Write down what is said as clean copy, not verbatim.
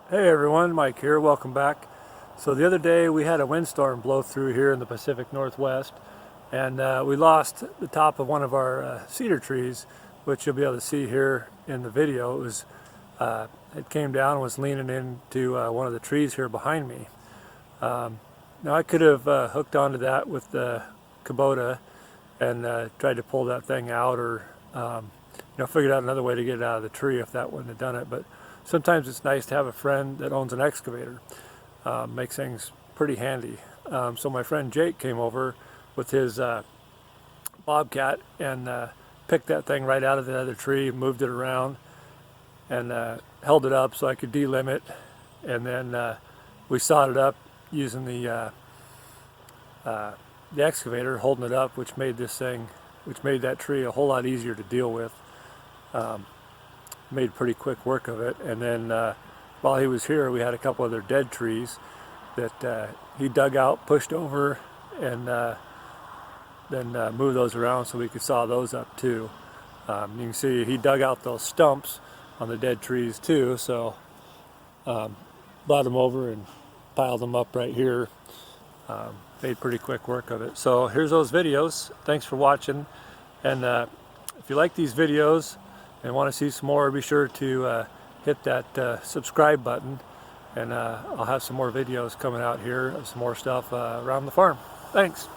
Hey everyone, Mike here, welcome back. So the other day we had a windstorm blow through here in the Pacific Northwest, and we lost the top of one of our cedar trees, which you'll be able to see here in the video. It came down and was leaning into one of the trees here behind me. Now I could have hooked onto that with the Kubota and tried to pull that thing out, or figured out another way to get it out of the tree if that wouldn't have done it. But sometimes it's nice to have a friend that owns an excavator. Makes things pretty handy. So my friend Jake came over with his Bobcat and picked that thing right out of the other tree, moved it around, and held it up so I could delimb it. And then we sawed it up using the excavator, holding it up, which made that tree a whole lot easier to deal with. Made pretty quick work of it. And then while he was here, we had a couple other dead trees that he dug out, pushed over, and then moved those around so we could saw those up too. You can see he dug out those stumps on the dead trees too, so brought them over and piled them up right here. Made pretty quick work of it. So here's those videos. Thanks for watching, and if you like these videos and want to see some more, be sure to hit that subscribe button, and I'll have some more videos coming out here of some more stuff around the farm. Thanks.